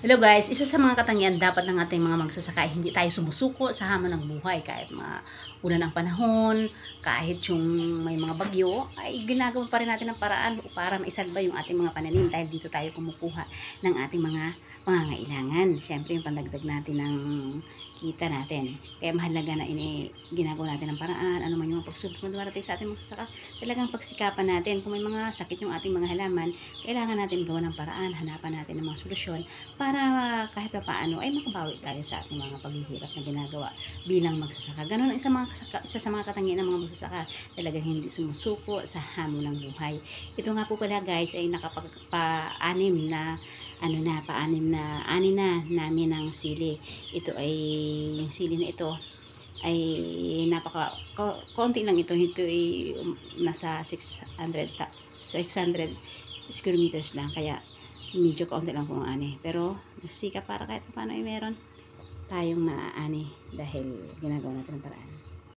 Hello guys, isa sa mga katangian dapat ng ating mga magsasaka ay hindi tayo sumusuko sa hamon ng buhay kahit ulan ng panahon, kahit yung may mga bagyo, ay ginagawa pa rin natin ng paraan para maisalba yung ating mga pananim dahil dito tayo kumukuha ng ating mga pangangailangan. Siyempre yung pandagdag natin ng kita natin. Kaya mahalaga na ginagawa natin ng paraan, ano man yung pagsubok na dumarating sa ating magsasaka, talagang pagsikapan natin. Kung may mga sakit yung ating mga halaman, kailangan natin gawa ng paraan, hanapan natin ng mga solusyon para kahit pa paano ay makabawi tayo sa ating mga paghihirap na ginagawa bilang magsasaka. Ganun ang isa sa mga katangian ng mga magsasaka, talagang hindi sumusuko sa hamon ng buhay. Ito nga po pala guys ay nakapagpa-anim na anim na namin ng sili. Ito ay yung sili na ito ay konti lang ito. Ito ay nasa 600 square meters lang, kaya medyo kaunti lang kung ani. Pero nagsika para kahit paano ay meron tayong maaani dahil ginagawa natin ang paraan.